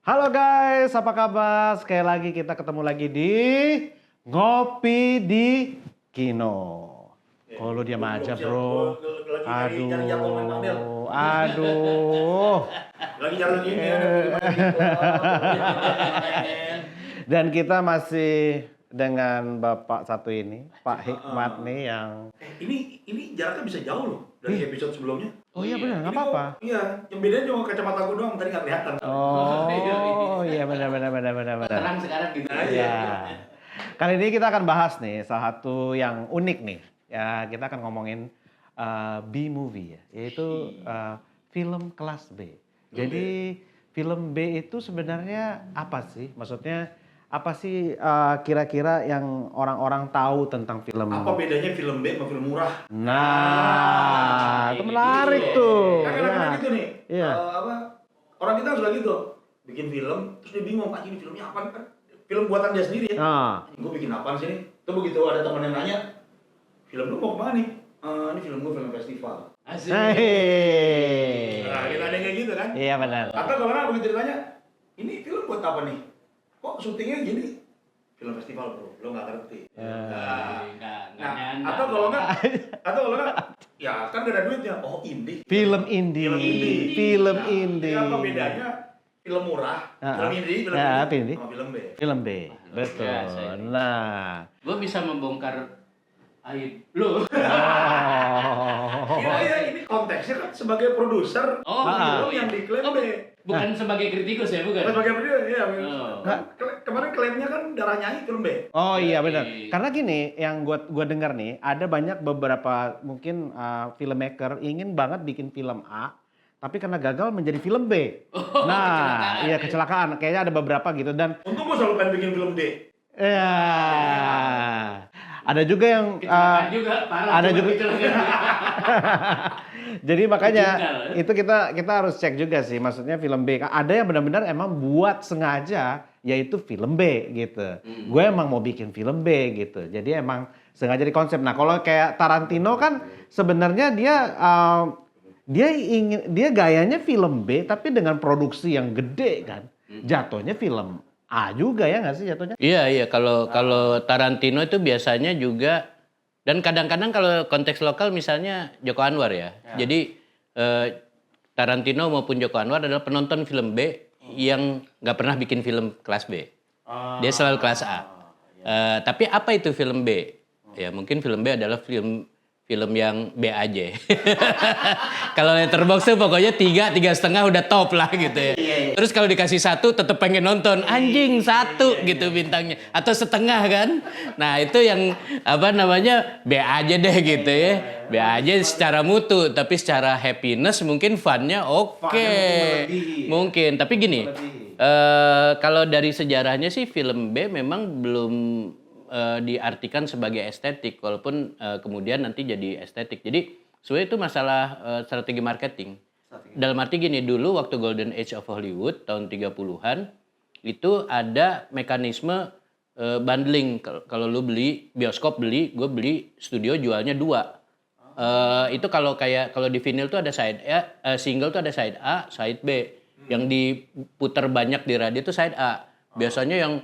Halo guys, apa kabar? Sekali lagi kita ketemu lagi di Ngopi di Kino. Oh lu diam aja bro. Aduh. Lagi nyari ini Dan kita masih dengan Bapak satu ini, Pak Hikmat nih yang... Ini jaraknya bisa jauh loh dari episode sebelumnya. Oh iya benar, nggak Ini apa-apa. Iya, yang bedanya cuma kacamata aku doang, tadi nggak kelihatan. Oh iya benar. Terang sekarang gitu aja. Ya. Kali ini kita akan bahas nih salah satu yang unik nih. Ya, kita akan ngomongin B-movie ya, yaitu film kelas B. Jadi film B itu sebenarnya apa sih? Maksudnya apa sih kira-kira yang orang-orang tahu tentang film? Apa bedanya film B sama film murah? Nah, itu menarik tuh. Kan kadang-kadang gitu nih. Iya. Orang kita suka gitu. Bikin film, terus dia bingung, Pak ini filmnya apa kan? Film buatan dia sendiri ya. Gue bikin apaan sih nih? Tuh begitu ada teman yang nanya, film lu mau kemana nih? Ini film gue film festival. Asik. Hei. Nah, kita ada yang kayak gitu kan? Iya benar. Atau kalau nggak begitu ditanya, ini film buat apa nih? Kok syutingnya gini? Film festival bro, lo nggak ngerti. Atau kalau nggak, ya kan gak ada duitnya. Oh indie. Film indie. Nah, apa bedanya? Film murah, film indie, film indie, sama film B. Film B, betul. Biasa ini. Nah, Gue bisa membongkar aib lu. Iya, ini konteksnya kan sebagai produser film yang diklaim B. Bukan sebagai kritikus ya, bukan? Sebagai produser, iya. Oh. Kemarin klaimnya kan Darah Nyanyi film B. oh iya benar. Karena gini, yang gua dengar nih, ada banyak beberapa mungkin filmmaker ingin banget bikin film A, tapi karena gagal menjadi film B. Nah, iya kecelakaan. Kayaknya ada beberapa gitu dan Untung gue selalu pengen bikin film D. ya ada juga yang Kecelakaan juga, parah. ada juga. Jadi makanya Kejungkal, itu kita harus cek juga sih, maksudnya film B. Ada yang benar-benar emang buat sengaja, yaitu film B gitu. Gue emang mau bikin film B gitu. Jadi emang sengaja di konsep. Nah kalau kayak Tarantino kan sebenarnya dia gayanya film B tapi dengan produksi yang gede kan. Jatuhnya film A juga ya nggak sih jatuhnya? Iya. Kalau Tarantino itu biasanya juga, dan kadang-kadang kalau konteks lokal misalnya Joko Anwar ya. Jadi Tarantino maupun Joko Anwar adalah penonton film B yang nggak pernah bikin film kelas B. Dia selalu kelas A. Tapi apa itu film B? Ya mungkin film B adalah film yang B aja. Kalau Letterboxd tuh pokoknya 3,5 udah top lah gitu ya. Terus kalau dikasih 1 tetap pengen nonton, anjing 1 gitu bintangnya atau setengah kan. Nah itu yang apa namanya B aja deh gitu ya. B aja secara mutu, tapi secara happiness mungkin funnya oke. Mungkin, tapi gini. Kalau dari sejarahnya sih film B memang belum diartikan sebagai estetik, walaupun kemudian nanti jadi estetik. Jadi sebenarnya itu masalah strategi marketing. Dalam arti gini, dulu waktu Golden Age of Hollywood tahun 30-an itu ada mekanisme bundling. Kalau lu beli bioskop gue beli studio jualnya 2. Itu kalau di vinyl tuh ada side A, single tuh ada side A, side B. Yang diputar banyak di radio tuh side A. Biasanya yang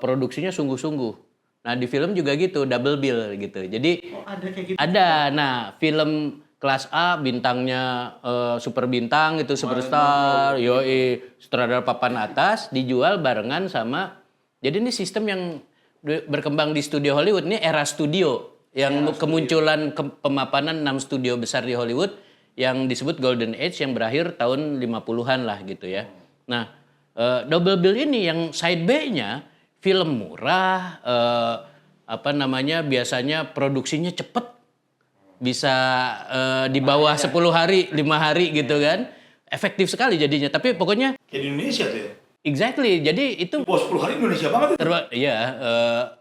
produksinya sungguh-sungguh. Nah di film juga gitu, double bill gitu. Jadi ada kayak gitu. ada. Nah film kelas A bintangnya super bintang itu superstar, yoi sutradara papan atas dijual barengan sama. Jadi ini sistem yang berkembang di studio Hollywood, ini era studio yang kemunculan pemapanan 6 studio besar di Hollywood yang disebut Golden Age yang berakhir tahun 50-an lah gitu ya. Nah double bill ini yang side B-nya film murah, biasanya produksinya cepet, bisa di bawah 10 hari, 5 hari gitu kan. Efektif sekali jadinya, tapi pokoknya... Kayak di Indonesia tuh ya? Exactly, jadi itu... Di bawah 10 hari Indonesia banget itu. Iya,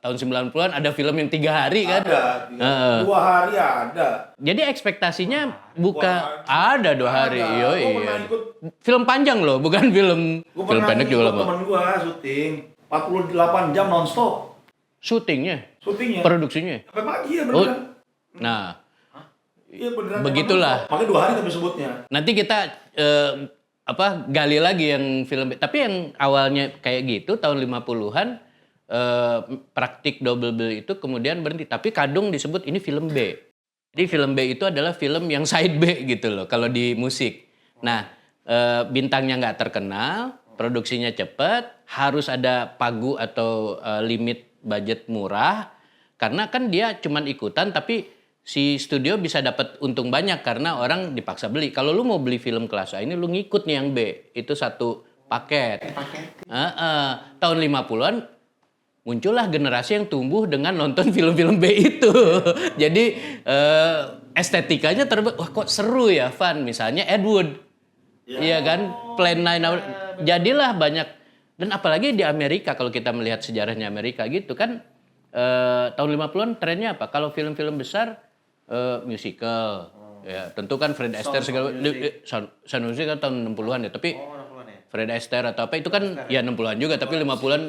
tahun 90-an ada film yang 3 hari kan. Ada, 2 hari ada. Jadi ekspektasinya ada 2 hari. Gue pernah ikut. Film panjang loh, bukan film pendek juga lama. Temen gue syuting 48 jam nonstop. Syutingnya, produksinya. Sampai pagi ya beneran. Nah, Iya beneran. begitulah. Makanya 2 hari tapi sebutnya. Nanti kita gali lagi yang film B. Tapi yang awalnya kayak gitu tahun 50-an praktik double bill itu kemudian berhenti. Tapi kadung disebut ini film B. Jadi film B itu adalah film yang side B gitu loh kalau di musik. Nah, bintangnya nggak terkenal, produksinya cepat, harus ada pagu atau limit budget murah. Karena kan dia cuman ikutan tapi si studio bisa dapat untung banyak karena orang dipaksa beli. Kalau lu mau beli film kelas A ini lu ngikut nih yang B. Itu satu paket. Tahun 50-an muncullah generasi yang tumbuh dengan nonton film-film B itu. Jadi estetikanya wah kok seru ya, fun. Misalnya Ed Wood. Iya kan? Plan 9. Jadilah banyak. Dan apalagi di Amerika kalau kita melihat sejarahnya Amerika gitu kan. Tahun 50-an trennya apa? Kalau film-film besar musical. Ya, tentu kan Fred Astaire segala San Jose kan tahun 60-an ya, tapi 60-an ya. Fred Astaire atau apa itu kan ya 60-an juga tapi 50-an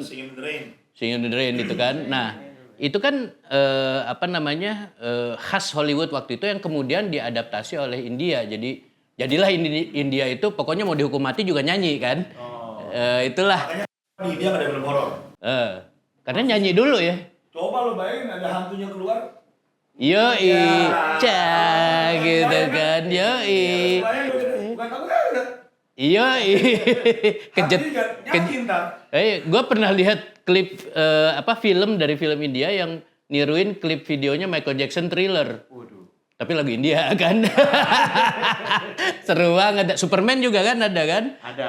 Singing in the Rain gitu kan. Nah, itu kan khas Hollywood waktu itu yang kemudian diadaptasi oleh India. Jadilah India itu pokoknya mau dihukum mati juga nyanyi kan. Itulah. Makanya di India nggak ada film horor. Karena nyanyi dulu ya. Coba lo bayangin ada hantunya keluar. Yoi, gitu kan, yoi. Bukan kamu kan udah. Yoi, kejet. Gue pernah lihat klip film dari film India yang niruin klip videonya Michael Jackson Thriller. Tapi lagu India kan. Seru banget. Superman juga kan ada kan? Ada.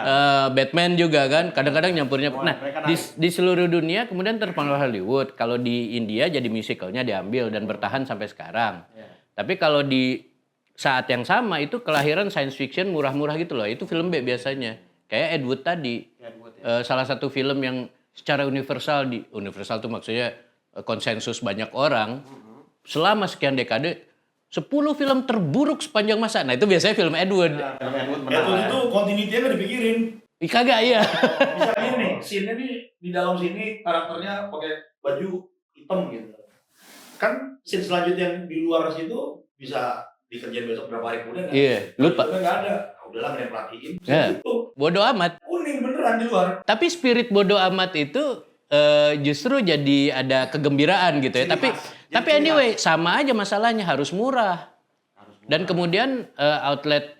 Batman juga kan. Kadang-kadang nyampur-nyampur. Nah, di seluruh dunia kemudian terpengaruh Hollywood. Kalau di India jadi musicalnya diambil dan bertahan sampai sekarang. Tapi kalau di saat yang sama itu kelahiran science fiction murah-murah gitu loh. Itu film B biasanya. Kayak Ed Wood tadi. Salah satu film yang secara universal tuh maksudnya konsensus banyak orang. Selama sekian dekade 10 film terburuk sepanjang masa. Nah, itu biasanya film Ed Wood. Ed Wood itu continuity-nya nggak dipikirin. Kagak iya. Misalnya nih, scene-nya nih di dalam sini karakternya pakai baju hitam gitu. Kan scene selanjutnya yang di luar situ bisa dikerjain besok berapa hari kemudian kan? Iya, lupa. Tapi nggak ada. Udahlah nggak ada yang perhatiin. Itu Bodoh amat. kuning beneran di luar. Tapi spirit bodoh amat itu justru jadi ada kegembiraan gitu ya. Tapi anyway sama aja masalahnya harus murah. Dan kemudian outlet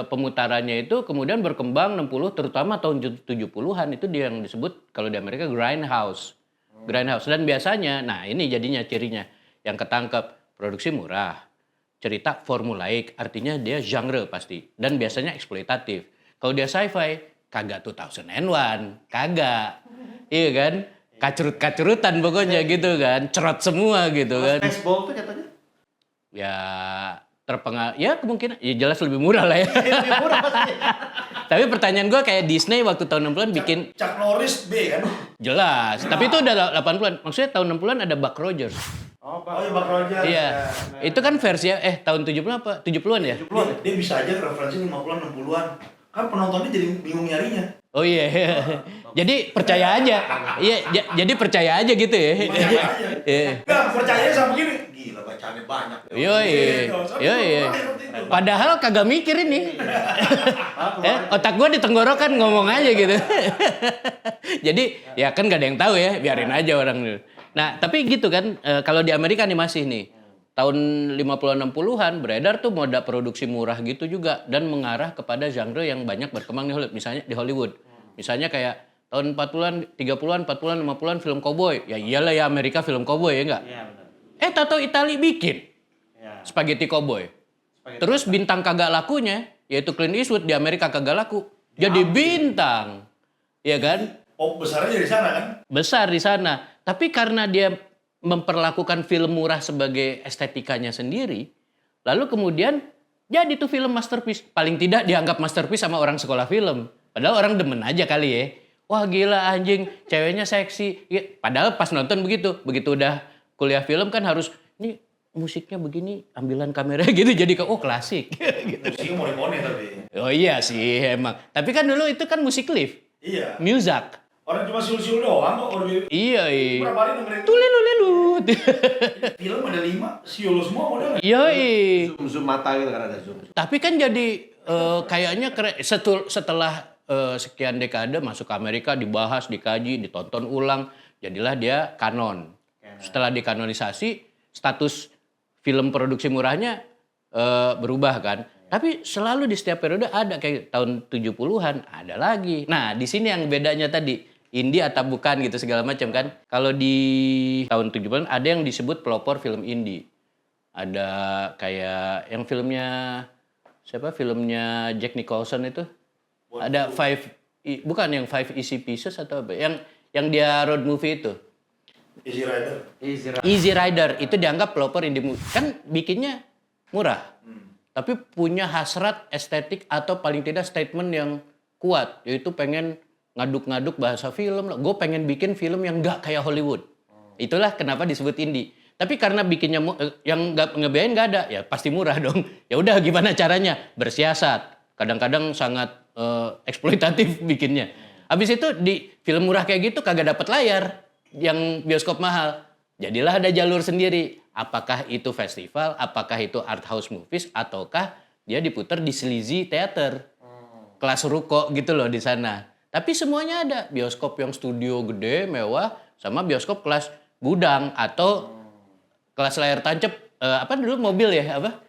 pemutarannya itu kemudian berkembang 60 terutama tahun 70-an itu dia yang disebut kalau di Amerika grindhouse. Grindhouse dan biasanya nah ini jadinya cirinya yang ketangkep produksi murah. Cerita formulaik artinya dia genre pasti dan biasanya eksploitatif. Kalau dia sci-fi kagak 2001, kagak. Iya kan? Kacrut-kacrutan pokoknya gitu kan. Cerot semua gitu kan. Spaceball tuh katanya? Ya terpengaruh. Ya kemungkinan. Ya jelas lebih murah lah ya. Lebih murah pasti. Tapi pertanyaan gue kayak Disney waktu tahun 60-an bikin. Chuck Norris B kan? Jelas. Tapi itu udah 80-an. Maksudnya tahun 60-an ada Buck Rogers. Oh iya Buck Rogers. Iya. Itu kan versi tahun 70-an apa? 70-an ya? Dia bisa aja referensi 50-an 60-an. Kan penontonnya jadi bingung nyarinya. Oh iya. Jadi percaya aja. Iya, jadi percaya aja gitu ya. Enggak, percaya sama begini. Gila bacaannya banyak. Yoi. Padahal kagak mikir ini. Otak gua di tenggorokan ngomong aja gitu. Jadi ya kan gak ada yang tahu ya, biarin aja orang dulu. Nah, tapi gitu kan kalau di Amerika nih masih nih. Tahun 50-an 60-an beredar tuh moda produksi murah gitu juga dan mengarah kepada genre yang banyak berkembang di Hollywood. Misalnya di Hollywood. Misalnya kayak tahun 40-an, 30-an, 40-an, 50-an film cowboy. Ya iyalah ya Amerika film cowboy ya enggak? Iya benar. Tato Itali bikin spaghetti cowboy. Terus bintang kagak lakunya yaitu Clint Eastwood di Amerika kagak laku. Jadi bintang. Iya kan? Oh, besarnya dari sana kan? Besar di sana. Tapi karena dia memperlakukan film murah sebagai estetikanya sendiri, lalu kemudian jadi tuh film masterpiece. Paling tidak dianggap masterpiece sama orang sekolah film. Padahal orang demen aja kali ya. Wah gila anjing, ceweknya seksi. Ya, padahal pas nonton begitu udah kuliah film kan harus, ini musiknya begini, ambilan kamera gitu jadi klasik. Gitu. Musiknya Morricone tapi. Oh iya sih emang. Tapi kan dulu itu kan musik live. Iya. Muzak. Orang cuma siul-siul doang kok. Iya, Berapa hari dengerin Tulelulelut. film ada 5, siul semua model. Iya, Zoom mata gitu kan ada zoom. tapi kan jadi kayaknya setelah sekian dekade masuk ke Amerika dibahas, dikaji, ditonton ulang, jadilah dia kanon. Setelah dikanonisasi, status film produksi murahnya berubah kan. Tapi selalu di setiap periode ada kayak tahun 70-an ada lagi. Nah, di sini yang bedanya tadi indie atau bukan gitu segala macam kan. Kalau di tahun 70-an ada yang disebut pelopor film indie. Ada kayak yang filmnya siapa? Filmnya Jack Nicholson itu. Ada bukan yang Five Easy Pieces atau apa? Yang dia road movie itu. Easy Rider. Easy Rider itu dianggap pelopor indie movie. Kan bikinnya murah. Tapi punya hasrat estetik atau paling tidak statement yang kuat, yaitu pengen ngaduk-ngaduk bahasa film. Gue pengen bikin film yang nggak kayak Hollywood. Itulah kenapa disebut indie. Tapi karena bikinnya yang nggak ngebiayain nggak ada, ya pasti murah dong. Ya udah gimana caranya? Bersiasat. Kadang-kadang sangat eksploitatif bikinnya. Habis itu di film murah kayak gitu kagak dapat layar yang bioskop mahal. Jadilah ada jalur sendiri. Apakah itu festival, apakah itu art house movies, ataukah dia diputar di sleazy theater. Kelas ruko gitu loh di sana. Tapi semuanya ada. Bioskop yang studio gede, mewah, sama bioskop kelas gudang atau kelas layar tancap. Apa dulu mobil ya? Apa?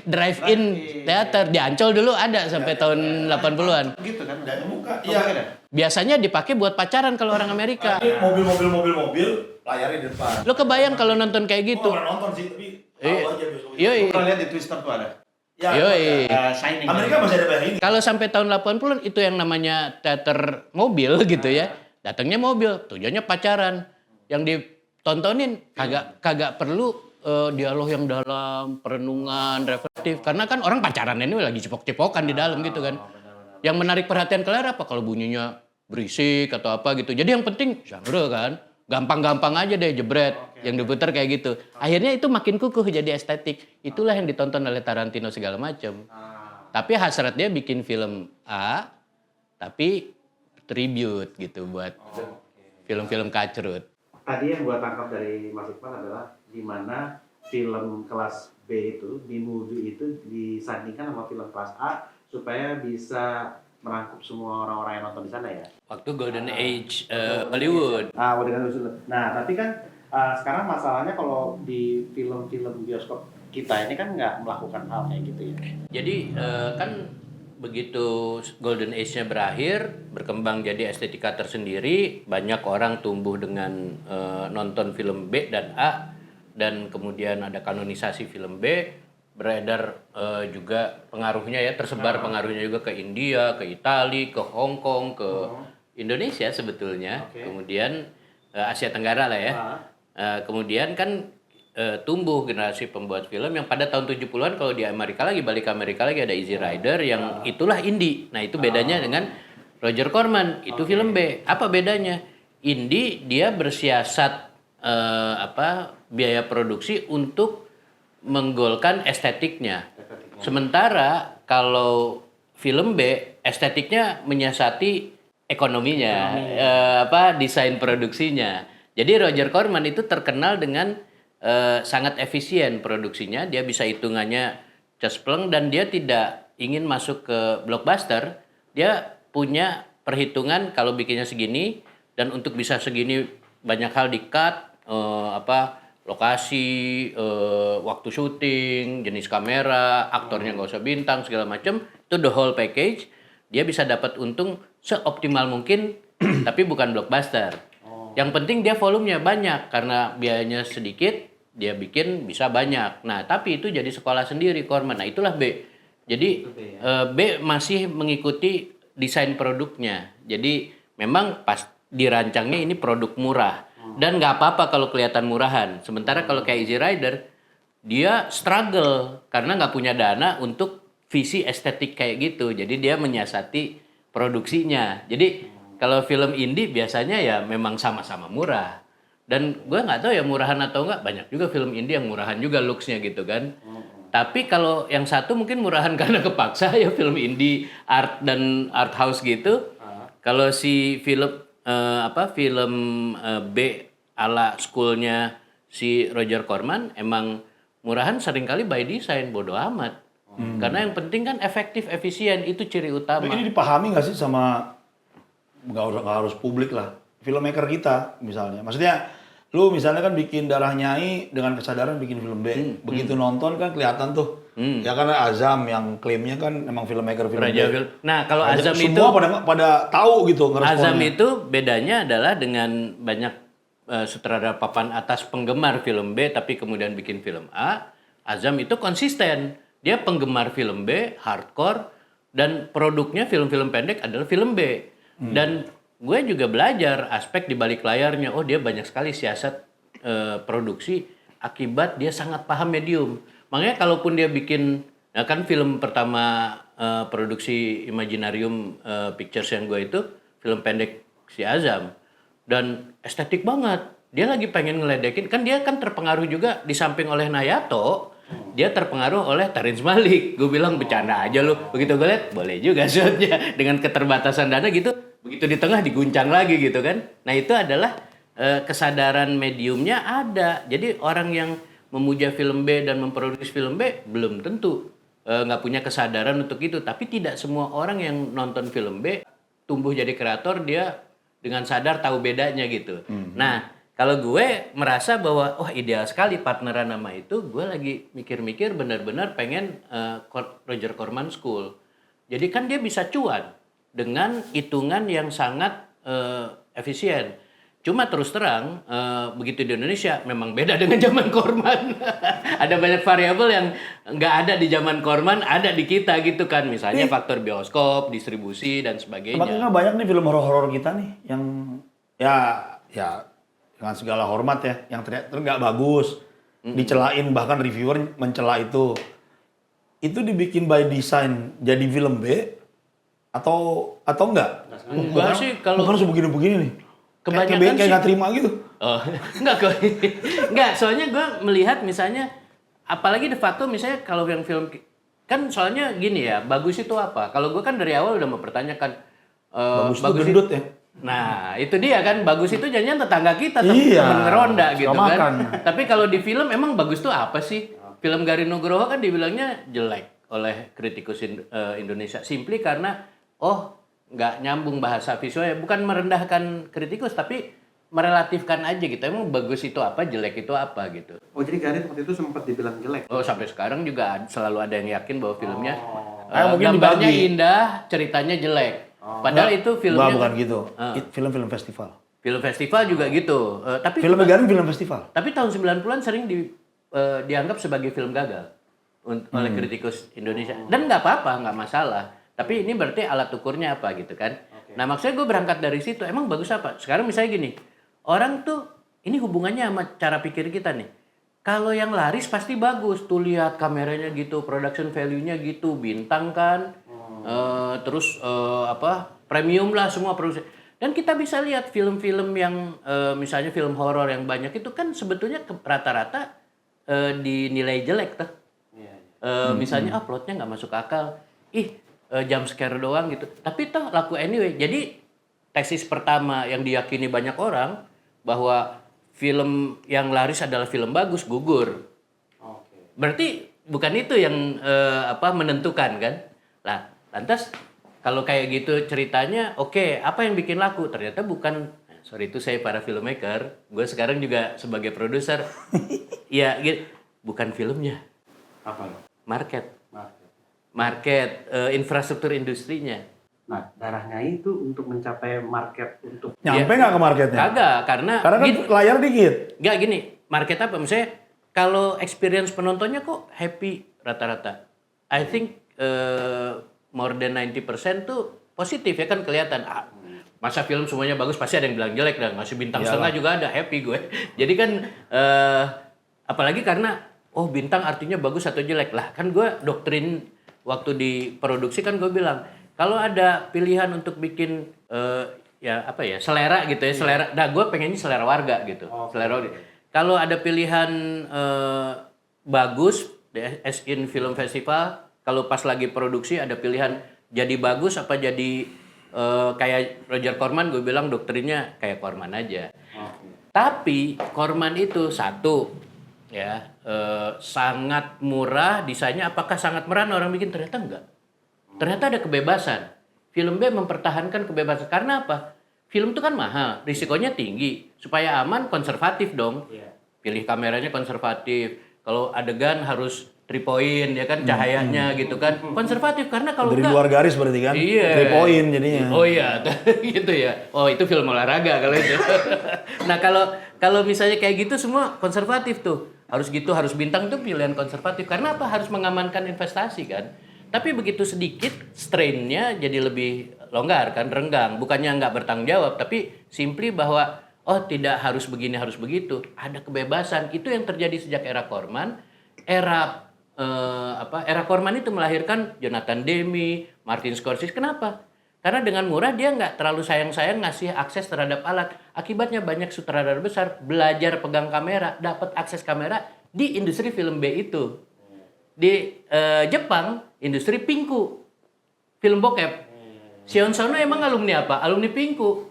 Drive-in theater. Di Ancol dulu ada sampai tahun 80-an. Gitu kan? Udah kebuka. Iya. Biasanya dipakai buat pacaran kalau orang Amerika. Ini mobil, layarnya di depan. Lo kebayang kalau nonton kayak gitu? Gua pernah nonton sih, tapi tahu aja besok. Iya. Gua pernah lihat di Twitter tuh ada. Ya, Yoi. Shining. Amerika masih ada banyak ini. Kalau sampai tahun 80-an itu yang namanya teater mobil gitu ya. Datangnya mobil, tujuannya pacaran. Yang ditontonin kagak perlu dialog yang dalam, perenungan, reflektif. Karena kan orang pacaran ini lagi cepok-cepokan di dalam gitu kan. Yang menarik perhatian kalian apa? Kalau bunyinya berisik atau apa gitu. Jadi yang penting genre kan. Gampang-gampang aja deh jebret. Yang diputar kayak gitu. Akhirnya itu makin kukuh jadi estetik. Itulah yang ditonton oleh Tarantino segala macam. Tapi hasrat dia bikin film A, tapi tribute gitu buat film-film kacrut. Tadi yang gua tangkap dari Mas Iqbal adalah di mana film kelas B itu, B-movie itu disandingkan sama film kelas A supaya bisa merangkup semua orang-orang yang nonton di sana ya. Waktu Golden Age Hollywood. Nah, tapi kan sekarang masalahnya kalau di film-film bioskop kita ini kan nggak melakukan hal kayak gitu ya. Jadi kan begitu Golden Age-nya berakhir, berkembang jadi estetika tersendiri, banyak orang tumbuh dengan nonton film B dan A, dan kemudian ada kanonisasi film B, beredar juga pengaruhnya ya, tersebar pengaruhnya juga ke India, ke Italia, ke Hong Kong, ke Indonesia sebetulnya, kemudian Asia Tenggara lah ya. Kemudian kan tumbuh generasi pembuat film yang pada tahun 70-an kalau di Amerika lagi, balik ke Amerika lagi ada Easy Rider yang itulah indie. Nah, itu bedanya dengan Roger Corman, itu film B. Apa bedanya? Indie dia bersiasat biaya produksi untuk menggolkan estetiknya. Sementara kalau film B estetiknya menyiasati ekonominya, desain produksinya. Jadi Roger Corman itu terkenal dengan sangat efisien produksinya, dia bisa hitungannya cespleng dan dia tidak ingin masuk ke blockbuster. Dia punya perhitungan kalau bikinnya segini dan untuk bisa segini banyak hal di-cut, lokasi, waktu syuting, jenis kamera, aktornya nggak usah bintang segala macam, itu the whole package. Dia bisa dapat untung seoptimal mungkin, tapi bukan blockbuster. Yang penting dia volumenya banyak karena biayanya sedikit. Dia bikin bisa banyak. Nah, tapi itu jadi sekolah sendiri Corman. Nah, itulah B. Jadi B masih mengikuti desain produknya. Jadi memang pas dirancangnya ini produk murah dan nggak apa-apa kalau kelihatan murahan. Sementara kalau kayak Easy Rider dia struggle karena nggak punya dana untuk visi estetik kayak gitu. Jadi dia menyiasati produksinya. Jadi kalau film indie biasanya ya memang sama-sama murah. Dan gue nggak tahu ya murahan atau nggak, banyak juga film indie yang murahan juga looks-nya gitu kan. Tapi kalau yang satu mungkin murahan karena kepaksa ya, film indie, art dan art house gitu. Kalau si film film B ala schoolnya si Roger Corman emang murahan seringkali by design, bodo amat. Karena yang penting kan efektif, efisien, itu ciri utama. Ini dipahami nggak sih sama, nggak harus publik lah, filmmaker kita misalnya. Maksudnya lu misalnya kan bikin Darah Nyai dengan kesadaran bikin film B. Begitu nonton kan kelihatan tuh. Ya karena Azam yang klaimnya kan emang filmmaker film Raja B. film. Nah, kalau Azam itu semua pada tahu gitu ngeresponnya. Azam itu bedanya adalah dengan banyak sutradara papan atas penggemar film B tapi kemudian bikin film A. Azam itu konsisten. Dia penggemar film B, hardcore, dan produknya film-film pendek adalah film B. Dan gue juga belajar aspek di balik layarnya. Oh, dia banyak sekali siasat produksi akibat dia sangat paham medium. Makanya kalaupun dia bikin, nah kan film pertama produksi Imaginarium Pictures yang gue itu film pendek si Azam, dan estetik banget. Dia lagi pengen ngeledekin, kan dia kan terpengaruh juga di samping oleh Nayato, dia terpengaruh oleh Terrence Malick. Gue bilang bercanda aja lu. Begitu gue liat, boleh juga shotnya dengan keterbatasan dana gitu. Begitu di tengah diguncang lagi gitu kan. Nah itu adalah kesadaran mediumnya ada. Jadi orang yang memuja film B dan memproduksi film B belum tentu nggak punya kesadaran untuk itu. Tapi tidak semua orang yang nonton film B tumbuh jadi kreator dia dengan sadar tahu bedanya gitu. Nah kalau gue merasa bahwa wah ideal sekali partneran nama itu, gue lagi mikir-mikir benar-benar pengen Roger Corman School. Jadi kan dia bisa cuan dengan hitungan yang sangat efisien. Cuma terus terang, begitu di Indonesia memang beda dengan zaman Corman. Ada banyak variabel yang nggak ada di zaman Corman, ada di kita gitu kan. Misalnya faktor bioskop, distribusi, dan sebagainya. Makanya banyak nih film horor-horor kita nih yang ya dengan segala hormat ya, yang ternyata nggak bagus, dicelain, bahkan reviewer mencela itu dibikin by design jadi film B atau enggak? Enggak sih kalau bukan sebegini-begini nih. Kebanyakan kayak nggak terima gitu. Oh, enggak, soalnya gue melihat misalnya, apalagi de facto misalnya kalau yang film, kan soalnya gini ya, bagus itu apa? Kalau gue kan dari awal udah mempertanyakan, bagus itu gendut ya? Nah, itu dia kan, bagus itu jangan tetangga kita, Iya, temen ngeronda gitu makan. kan. Tapi kalau di film emang bagus tuh apa sih? Film Garin Nugroho kan dibilangnya jelek oleh kritikus Indonesia, simply karena nggak nyambung bahasa visualnya. Bukan merendahkan kritikus, tapi merelatifkan aja gitu. Emang bagus itu apa, jelek itu apa gitu. Oh, jadi Garin waktu itu sempat dibilang jelek? Oh, sampai sekarang juga selalu ada yang yakin bahwa filmnya mungkin gambarnya dibagi. indah, ceritanya jelek. Padahal itu filmnya bukan gitu. Film-film festival. Film festival juga gitu. Tapi Film Garin film festival. Tapi tahun 90-an sering dianggap sebagai film gagal oleh kritikus Indonesia. Dan nggak apa-apa, nggak masalah. Tapi ini berarti alat ukurnya apa gitu kan. Nah maksudnya gue berangkat dari situ, emang bagus apa? Sekarang misalnya gini, orang tuh, ini hubungannya sama cara pikir kita nih. Kalau yang laris pasti bagus, tuh lihat kameranya gitu, production value-nya gitu, bintang kan. Terus premium lah semua produksi. Dan kita bisa lihat film-film yang misalnya film horor yang banyak itu kan sebetulnya rata-rata dinilai jelek tuh. Misalnya plotnya nggak masuk akal, jump scare doang gitu. Tapi toh laku anyway. Jadi tesis pertama yang diyakini banyak orang bahwa film yang laris adalah film bagus gugur. Berarti bukan itu yang menentukan kan? Lah, lantas kalau kayak gitu ceritanya, apa yang bikin laku? Ternyata bukan, sorry itu saya para filmmaker, gue sekarang juga sebagai produser, ya gitu, bukan filmnya. Apa? Market, infrastruktur industrinya. Nah, Darah Nyai itu untuk mencapai market untuk Nyampe nggak ke marketnya? Kagak, karena kan layar dikit. Nggak gini, market apa? Misalnya kalau experience penontonnya kok happy rata-rata. I think more than 90% tuh positif ya kan kelihatan. Masa film semuanya bagus pasti ada yang bilang jelek dan ngasih bintang setengah juga ada, happy gue. Jadi kan apalagi karena bintang artinya bagus atau jelek lah. Kan gue doktrin waktu di produksi kan gue bilang kalau ada pilihan untuk bikin selera gitu ya, selera. Nah, gue pengennya selera warga gitu. Selera. Kalau ada pilihan bagus as in film festival, kalau pas lagi produksi ada pilihan jadi bagus apa jadi kayak Roger Corman, gue bilang doktrinnya kayak Corman aja. Tapi Corman itu satu ya sangat murah desainnya. Apakah sangat murah orang bikin? Ternyata enggak. Ternyata ada kebebasan. Film B mempertahankan kebebasan karena apa? Film itu kan mahal, risikonya tinggi. Supaya aman, konservatif dong. Pilih kameranya konservatif. Kalau adegan harus 3 point ya kan cahayanya gitu kan. Konservatif karena kalau Dari enggak luar garis berarti kan? Iya. 3 point jadinya. Oh iya, gitu ya. Oh itu film olahraga kalau itu. Nah kalau misalnya kayak gitu semua konservatif tuh. Harus gitu, harus bintang tuh pilihan konservatif. Karena apa? Harus mengamankan investasi kan. Tapi begitu sedikit strain-nya jadi lebih longgar kan, renggang. Bukannya nggak bertanggung jawab, tapi simply bahwa oh tidak harus begini, harus begitu. Ada kebebasan. Itu yang terjadi sejak era Corman. Era Corman itu melahirkan Jonathan Demme, Martin Scorsese. Kenapa? Karena dengan murah dia nggak terlalu sayang-sayang ngasih akses terhadap alat. Akibatnya banyak sutradara besar belajar pegang kamera, dapat akses kamera di industri film B itu. Di Jepang, industri pinku, film bokep. Sion Sono emang alumni apa? Alumni pinku,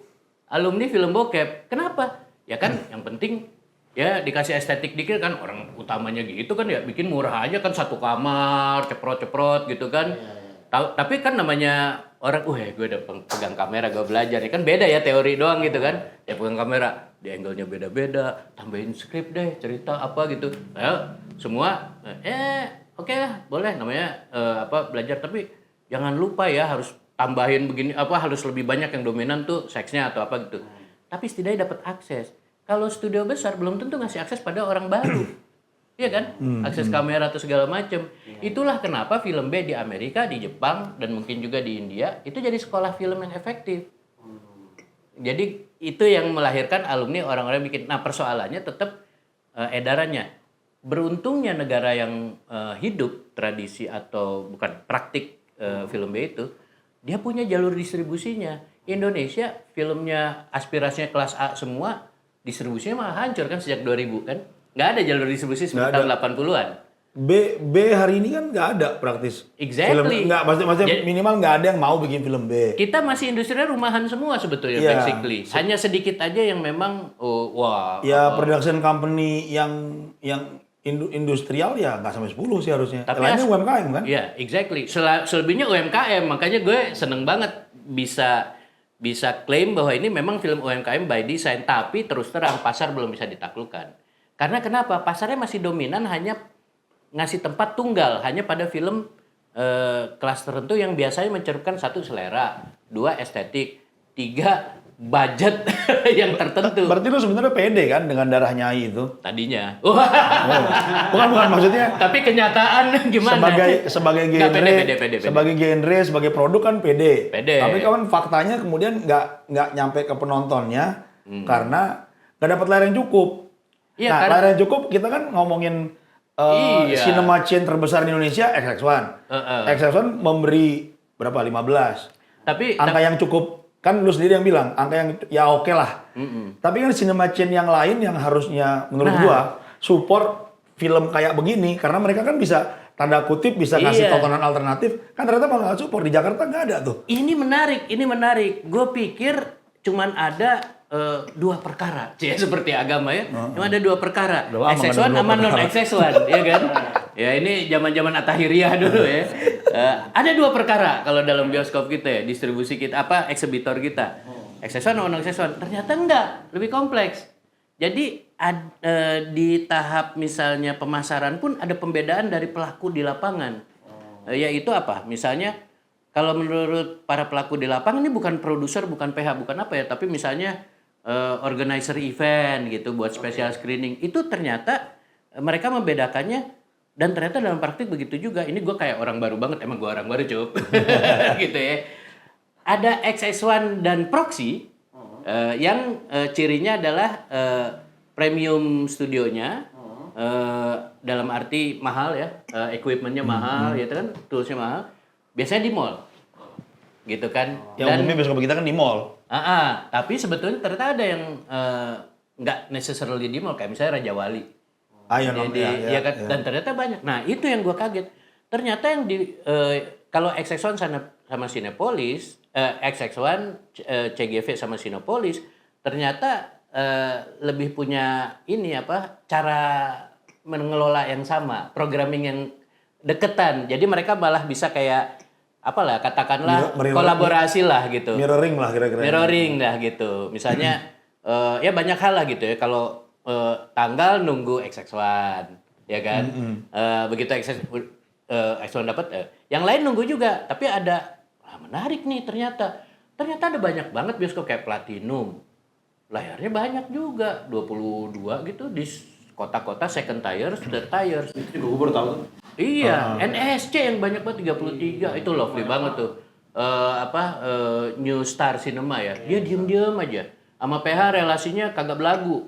alumni film bokep. Kenapa? Ya kan yang penting ya dikasih estetik dikit kan, orang utamanya gitu kan ya, bikin murah aja kan, 1 kamar, ceprot-ceprot gitu kan. Tapi kan namanya orang, gue udah pegang kamera, gue belajar ya kan, beda ya teori doang gitu kan. Ya pegang kamera, di angle-nya beda-beda, tambahin skrip deh, cerita apa gitu. Ya, semua oke lah, boleh namanya belajar, tapi jangan lupa ya harus tambahin begini harus lebih banyak yang dominan tuh seksnya atau apa gitu. Tapi setidaknya dapat akses. Kalau studio besar belum tentu ngasih akses pada orang baru. Iya kan? Akses kamera atau segala macam. Itulah kenapa film B di Amerika, di Jepang, dan mungkin juga di India itu jadi sekolah film yang efektif. Jadi itu yang melahirkan alumni orang-orang yang bikin. Nah persoalannya tetap edarannya. Beruntungnya negara yang hidup tradisi atau bukan praktik film B itu, dia punya jalur distribusinya. Indonesia filmnya aspirasinya kelas A semua, distribusinya malah hancur kan sejak 2000 kan. Nggak ada jalur distribusi seperti tahun 80-an. B hari ini kan nggak ada praktis. Exactly. Film, nggak, maksudnya minimal nggak ada yang mau bikin film B. Kita masih industrinya rumahan semua sebetulnya basically. Hanya sedikit aja yang memang Production company yang industrial ya nggak sampai 10 sih harusnya. Tapi lainnya UMKM kan? Iya, exactly. Selebihnya UMKM. Makanya gue seneng banget bisa klaim bahwa ini memang film UMKM by design, tapi terus terang pasar belum bisa ditaklukkan. Karena kenapa? Pasarnya masih dominan hanya ngasih tempat tunggal hanya pada film kelas tertentu yang biasanya mencerminkan 1 selera, 2 estetik, 3 budget yang tertentu. Berarti lu sebenarnya pede kan dengan Darah Nyai itu? Tadinya. Bukan maksudnya. Tapi kenyataan gimana? Sebagai genre, pede. sebagai genre, sebagai produk kan pede. Tapi kan faktanya kemudian nggak nyampe ke penontonnya karena nggak dapat layar yang cukup. Iya, nah, layar yang cukup kita kan ngomongin cinema chain terbesar di Indonesia XX1. XX1 memberi berapa? 15. Tapi angka yang cukup. Kan lu sendiri yang bilang, angka yang ya oke lah. Tapi kan cinema chain yang lain yang harusnya menurut gua support film kayak begini. Karena mereka kan bisa, tanda kutip, bisa ngasih tontonan alternatif. Kan ternyata malah nggak support. Di Jakarta nggak ada tuh. Ini menarik. Gue pikir cuman ada 2 perkara. Seperti agama ya. Cuma ada 2 perkara. XX1 sama non-XX1. Ya kan? Ya ini zaman-zaman Atahiriah dulu ya. Ada 2 perkara kalau dalam bioskop kita ya, distribusi kita, eksibitor kita. XX1 sama non-XX1. Ternyata enggak, lebih kompleks. Jadi di tahap misalnya pemasaran pun ada pembedaan dari pelaku di lapangan. Yaitu apa? Misalnya kalau menurut para pelaku di lapangan ini bukan produser, bukan PH, bukan apa ya, tapi misalnya organizer event gitu buat special screening. Itu ternyata mereka membedakannya. Dan ternyata dalam praktik begitu juga. Ini gue kayak orang baru banget. Emang gue orang baru cup. Gitu ya. Ada XX1 dan Proxy. Yang cirinya adalah premium studionya. Dalam arti mahal ya. Equipmentnya mahal gitu kan. Toolsnya mahal. Biasanya di mall. Gitu kan. Yang umumnya bioskop kita kan di mall. Tapi sebetulnya ternyata ada yang nggak necessarily di mall. Kayak misalnya Raja Wali. Ya kan? Dan ternyata banyak. Nah itu yang gue kaget. Ternyata yang kalau XX1 sama Cinepolis, XX1, CGV sama Cinepolis, ternyata lebih punya cara mengelola yang sama, programming yang deketan. Jadi mereka malah bisa kayak katakanlah kolaborasi lah gitu. Mirroring lah kira-kira. Mirroring lah gitu. Misalnya ya banyak hal lah gitu ya. Kalau tanggal nunggu XX1, ya kan. Begitu X1 dapat, yang lain nunggu juga. Tapi ada menarik nih ternyata. Ternyata ada banyak banget bioskop kayak Platinum. Layarnya banyak juga, 22 gitu di kota-kota second tiers, third tiers. Itu juga gue baru tahu tuh. Iya, NSC yang banyak banget 33 itu lovely banget tuh. New Star Cinema ya. Dia diem-diem aja. Sama PH relasinya kagak belagu.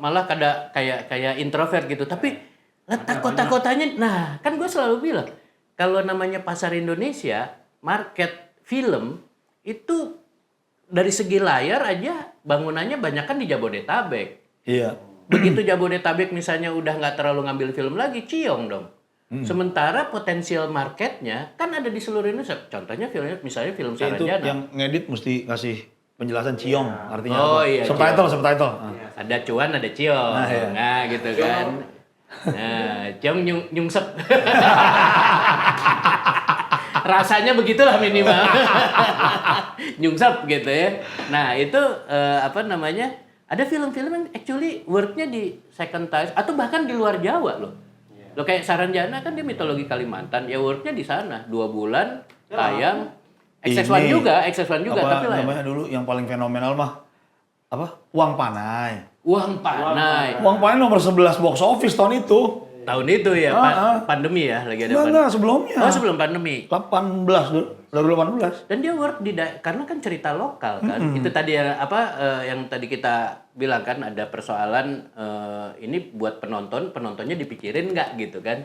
Malah kayak introvert gitu. Tapi letak kota-kotanya, nah kan gue selalu bilang kalau namanya pasar Indonesia, market film itu dari segi layar aja bangunannya banyak kan di Jabodetabek. Iya. Begitu Jabodetabek misalnya udah nggak terlalu ngambil film lagi, ciong dong. Sementara potensial marketnya kan ada di seluruh Indonesia. Contohnya misalnya film Itu Saranjana. yang ngedit mesti ngasih penjelasan ciong artinya Oh, apa? iya, Subtitle. Ada cuan, ada ciong. Nah, gitu kan. Nah, ciong nyungsep. Rasanya begitulah minimal. Nyungsep gitu ya. Nah, itu ada film-film yang actually work-nya di second tier atau bahkan di luar Jawa loh. Lo kayak Saranjana kan dia mitologi Kalimantan, ya work-nya di sana 2 bulan tayang. XX1 juga, Apa tapi lah. namanya dulu yang paling fenomenal mah apa? Uang Panai. Uang Panai. Uang Panai nomor 11 box office tahun itu. Tahun itu ya, pandemi ya, lagi ada pandemi. Enggak, sebelumnya. Oh, sebelum pandemi. 18 dulu, 2018. Dan dia work karena kan cerita lokal kan. Itu tadi yang tadi kita bilang kan ada persoalan ini buat penontonnya dipikirin nggak gitu kan.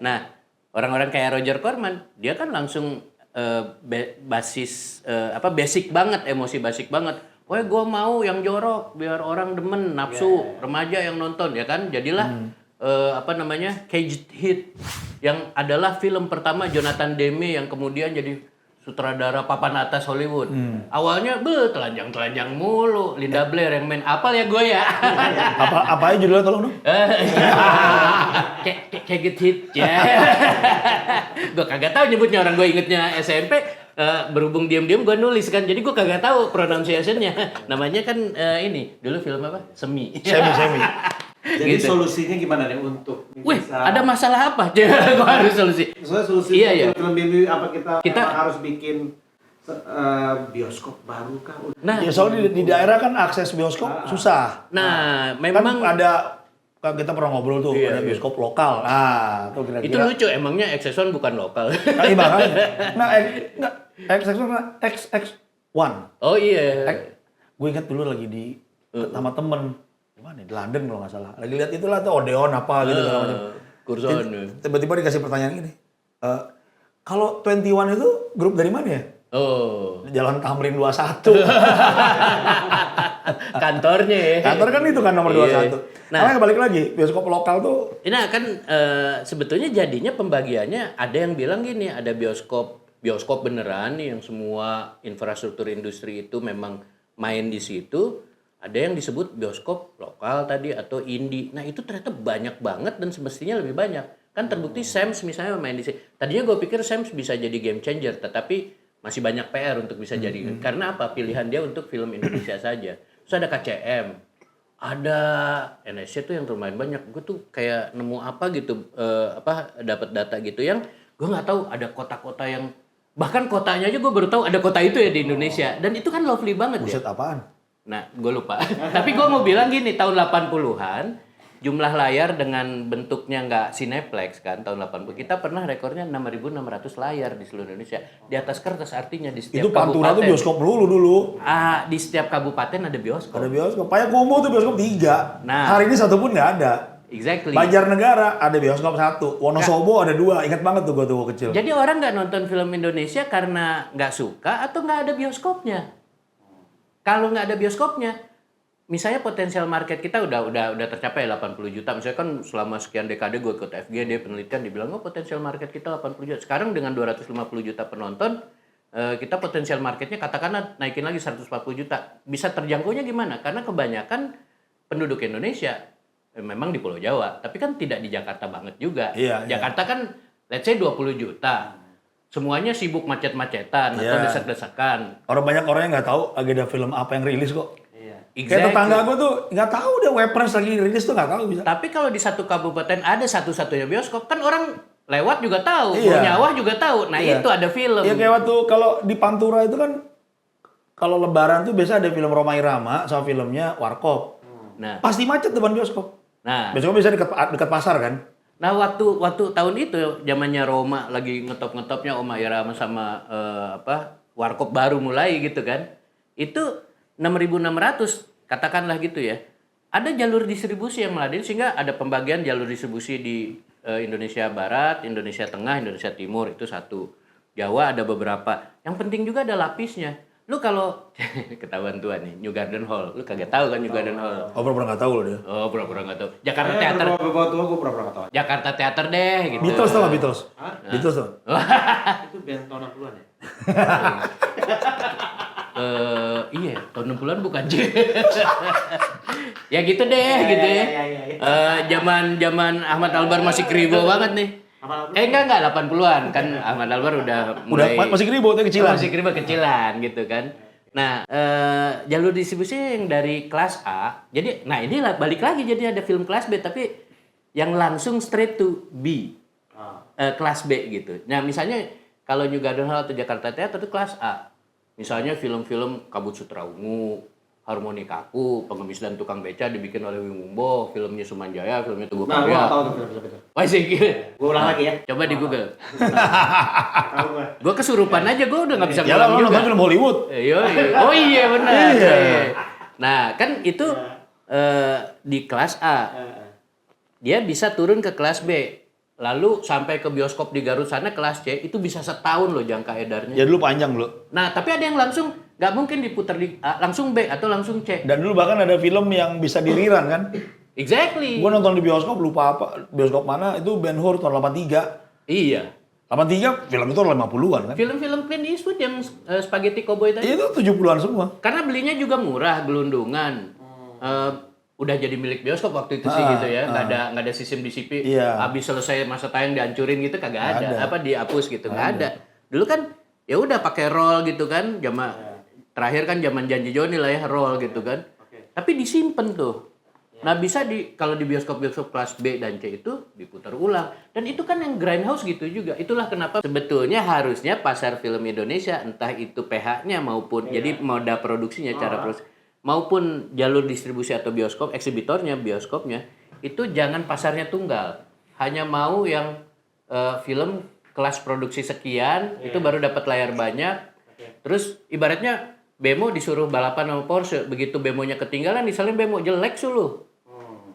Nah, orang-orang kayak Roger Corman, dia kan langsung basic banget, emosi basic banget. Wah, gue mau yang jorok biar orang demen, nafsu, remaja yang nonton ya kan. Jadilah Caged Hit yang adalah film pertama Jonathan Demme yang kemudian jadi sutradara papan atas Hollywood. Awalnya telanjang mulu, Linda Blair yang main. Apal ya gue ya. Apa aja judulnya tolong dong? Caged Hit. Gue kagak tahu nyebutnya, orang gue ingetnya SMP. Berhubung diam-diam gue nulis kan, jadi gue kagak tahu pronunciation-nya. Namanya kan ini dulu film apa? Semi. Jadi Gitu. solusinya gimana nih untuk ada masalah apa? Gue harus solusi. Soalnya solusi Iya. film BB apa kita Kita- harus bikin bioskop baru kah? Nah, Ya soalnya di daerah kan akses bioskop susah. kan Memang ada kan kita pernah ngobrol tuh Iya, ada bioskop lokal. Nah, tuh itu kira-kira. lucu, emangnya XX1 bukan lokal. Nah, iya makanya. Nah, XX1. Oh iya. Gue ingat dulu lagi sama temen di mana? Di London kalau nggak salah. Lagi lihat itulah tuh Odeon apa gitu segala macam. Kurson. Tiba-tiba dikasih pertanyaan gini. Kalau 21 itu grup dari mana ya? Oh, Jalan Tamrin 21. kantornya ya. Kantor kan itu kan nomor 21. Iya. Nah, Nah, balik lagi bioskop lokal tuh. Nah kan sebetulnya jadinya pembagiannya ada yang bilang gini, ada bioskop beneran nih yang semua infrastruktur industri itu memang main di situ. Ada yang disebut bioskop lokal tadi atau indie. Nah itu ternyata banyak banget dan semestinya lebih banyak. Kan terbukti Sam's misalnya main di sini. Tadinya gue pikir Sam's bisa jadi game changer, tetapi masih banyak PR untuk bisa jadi. Karena apa? Pilihan dia untuk film Indonesia saja. Terus ada KCM, ada NSC tuh yang lumayan banyak. Gue tuh kayak nemu apa gitu, dapat data gitu yang gue nggak tahu ada kota-kota yang bahkan kotanya aja gue baru tahu ada kota itu ya di Indonesia. Dan itu kan lovely banget ya. Buset apaan? Nah, gue lupa. Tapi gue mau bilang gini, tahun 80-an, jumlah layar dengan bentuknya nggak Cineplex kan, tahun 80. Kita pernah rekornya 6.600 layar di seluruh Indonesia. Di atas kertas artinya di setiap Itu Pantura tuh bioskop melulu dulu. Di setiap kabupaten ada bioskop. Ada bioskop. Payakumbuh tuh bioskop 3. Nah. Hari ini satu pun nggak ada. Exactly. Banjarnegara ada bioskop 1. Wonosobo ada 2. Ingat banget tuh gua kecil. Jadi orang nggak nonton film Indonesia karena nggak suka atau nggak ada bioskopnya. Kalau nggak ada bioskopnya, misalnya potensial market kita udah tercapai 80 juta. Misalnya kan selama sekian dekade gue ikut FGD penelitian dibilang potensial market kita 80 juta. Sekarang dengan 250 juta penonton, kita potensial marketnya katakanlah naikin lagi 140 juta. Bisa terjangkaunya gimana? Karena kebanyakan penduduk Indonesia memang di Pulau Jawa, tapi kan tidak di Jakarta banget juga. Iya, Jakarta kan let's say 20 juta. Semuanya sibuk macet-macetan atau desak-desakan. Banyak orang yang nggak tahu agenda film apa yang rilis kok. Exactly. Kayak tetangga gue tuh nggak tahu deh Weapons lagi rilis tuh nggak tahu bisa. Tapi kalau di satu kabupaten ada satu-satunya bioskop, kan orang lewat juga tahu, Iya. Nyawah juga tahu. Nah Iya. itu ada film. Ya kayak waktu kalau di Pantura itu kan kalau Lebaran tuh biasa ada film Rhoma Irama sama filmnya Warkop. Nah, Pasti macet depan bioskop. nah, Bioskop bisa dekat pasar kan. nah waktu tahun itu zamannya Roma lagi ngetop-ngetopnya Oma Irama sama Warkop baru mulai gitu kan. Itu 6.600 katakanlah gitu ya. Ada jalur distribusi yang meladeni sehingga ada pembagian jalur distribusi di Indonesia Barat, Indonesia Tengah, Indonesia Timur itu satu. Jawa ada beberapa. Yang penting juga ada lapisnya. Lu kalau ketahuan tua nih, New Garden Hall. Lu kagak tahu kan New Garden Hall? Oh pernah nggak tahu loh dia. Oh, pura-pura nggak tahu. Jakarta Theater. Beberapa tua gue pernah nggak tahu. Jakarta Theater deh gitu. Beatles tau nggak Beatles? Hah? Beatles tuh. Itu band tahun 60-an ya? Iya, tahun 60-an bukan sih. Ya gitu deh, gitu ya. Zaman Ahmad Albar masih kribo banget nih. Enggak 80-an kan Ahmad Albar udah mulai Masih kribo tuh kecilan. Masih kribo kecilan gitu kan. Nah, jalur distribusi yang dari kelas A. Jadi, nah ini balik lagi jadi ada film kelas B tapi yang langsung straight to B. Kelas B gitu. Nah, misalnya kalau New Garden Hall atau Jakarta Theater itu kelas A. Misalnya film-film Kabut Sutra Ungu, Harmoni Kaku, Pengemis dan Tukang Beca dibikin oleh Wimumbo, filmnya Sumanjaya, filmnya Tugu Nah, gue Karya. nggak tahu tuh film itu. Wah sih Gue ulang lagi ya. Coba di Google. Tahu gue. Gue kesurupan aja, gue udah nggak bisa Ya lah, ngulang lo juga. nonton film Hollywood. Oh iya benar. Iya. Nah kan itu di kelas A. Dia bisa turun ke kelas B. Lalu sampai ke bioskop di Garut sana kelas C itu bisa setahun loh jangka edarnya. Ya dulu panjang dulu. Nah tapi ada yang langsung nggak mungkin diputar di A, langsung B atau langsung C. Dan dulu bahkan ada film yang bisa diriran kan. Exactly. Gue nonton di bioskop lupa apa bioskop mana itu Ben Hur tahun 83. Iya. 83 film itu 50-an kan. Film-film Clint Eastwood yang Spaghetti Cowboy tadi. Itu 70-an semua. Karena belinya juga murah, gelundungan. Udah jadi milik bioskop waktu itu sih gitu ya. Nggak ada sistem DCP. Iya. Habis selesai masa tayang dihancurin gitu kagak ada. Apa dihapus gitu nggak ada. Dulu kan ya udah pakai roll gitu kan. Terakhir kan zaman Janji Joni lah ya roll gitu kan. Tapi disimpan tuh. Nah bisa kalau di bioskop-bioskop kelas B dan C itu diputar ulang. Dan itu kan yang grindhouse gitu juga. Itulah kenapa sebetulnya harusnya pasar film Indonesia entah itu PH-nya maupun jadi moda produksinya cara produksi maupun jalur distribusi atau bioskop eksibitornya bioskopnya itu jangan pasarnya tunggal. Hanya mau yang film kelas produksi sekian itu baru dapat layar banyak. Terus ibaratnya bemo disuruh balapan sama Porsche, begitu bemonya ketinggalan disalin bemo jelek suluh.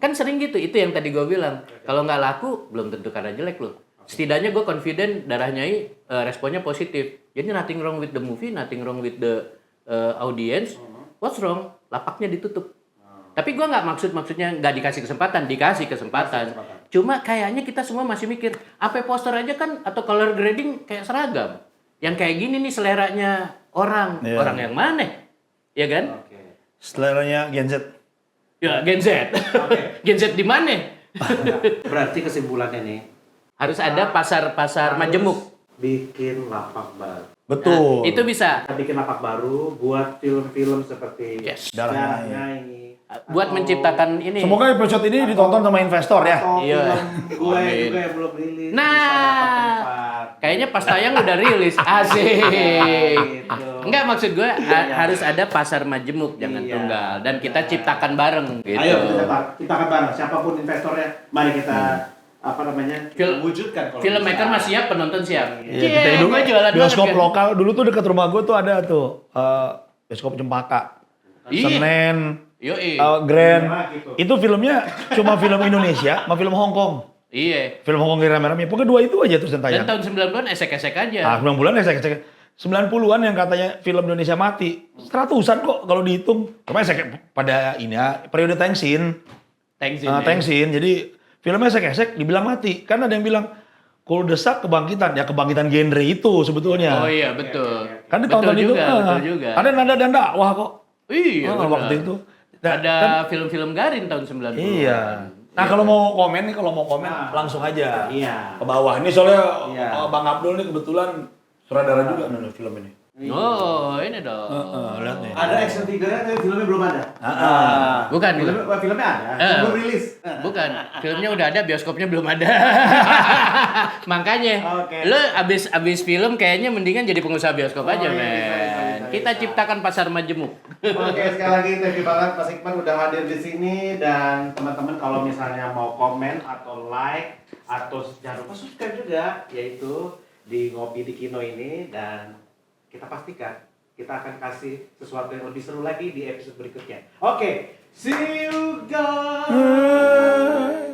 Kan sering gitu, itu yang tadi gue bilang. Kalau nggak laku, belum tentu karena jelek loh. Setidaknya gue confident darah Nyai responnya positif. Jadi nothing wrong with the movie, nothing wrong with the audience. What's wrong? Lapaknya ditutup. Tapi gue nggak maksudnya nggak dikasih kesempatan. Cuma kayaknya kita semua masih mikir, apa poster aja kan atau color grading kayak seragam. Yang kayak gini nih seleranya orang yang mana? Ya kan? Seleranya Gen Z. Ya Gen Z. Gen Z di mana? Berarti kesimpulannya nih Harus ada pasar majemuk. bikin lapak baru. Betul. Nah, itu bisa. Kita bikin lapak baru buat film-film seperti Darah Nyai. Buat menciptakan ini. Semoga episode ini ditonton sama investor ya. Atau Iya. film gue Amin. juga yang belum rilis. Nah. bisa dapat tempat. Kayaknya pas tayang udah rilis. Asik. Gitu. Enggak maksud gue harus ada pasar majemuk jangan Iya. tunggal dan kita ciptakan bareng gitu. Ayo kita akan bareng siapapun investornya. Mari kita wujudkan. Kalau Filmmaker bisa. masih siap, penonton siap. Iya, Cie, kita hidup gue jualan bioskop banget, kan? lokal dulu tuh dekat rumah gue tuh ada tuh bioskop Cempaka, Ih. Senen, Yoi. Grand. Nah, gitu. Itu filmnya cuma film Indonesia, sama film Hong Kong. Iya. Film Hong Kong yang rame-rame. Pokoknya dua itu aja terus yang Dan tayang. tahun 90-an esek-esek aja. Ah, 9 bulan ya saya 90-an yang katanya film Indonesia mati, 100-an kok kalau dihitung. Kemarin saya pada ini ya, periode Tengsin. Tengsin. Jadi filmnya esek-esek dibilang mati. Kan ada yang bilang Kuldesak kebangkitan, ya kebangkitan genre itu sebetulnya. Oh iya, betul. Kan di Betul tahun-tahun itu betul juga. ada nada dan dakwah kok. Iya, benar. Waktu itu. Ada Kan- film-film Garin tahun 90-an. Iya. Nah, kalau mau komen langsung aja. Iya. Ke bawah. Ini soalnya Iya. Bang Abdul nih kebetulan sutradara juga nih film ini. Oh, ini dong. Lihat nih. Ada action figure-nya tapi filmnya belum ada. Bukan, Filmnya ada, belum rilis. Bukan, filmnya udah ada, bioskopnya belum ada. Makanya, Oke. lu abis film kayaknya mendingan jadi pengusaha bioskop aja, iya, men. bisa. Kita ciptakan pasar majemuk. Oke, sekali lagi thank you banget Mas Iqbal udah hadir di sini, dan teman-teman kalau misalnya mau komen atau like atau jangan lupa subscribe juga, yaitu di Ngopi di Kino ini, dan kita pastikan kita akan kasih sesuatu yang lebih seru lagi di episode berikutnya. Oke, see you guys.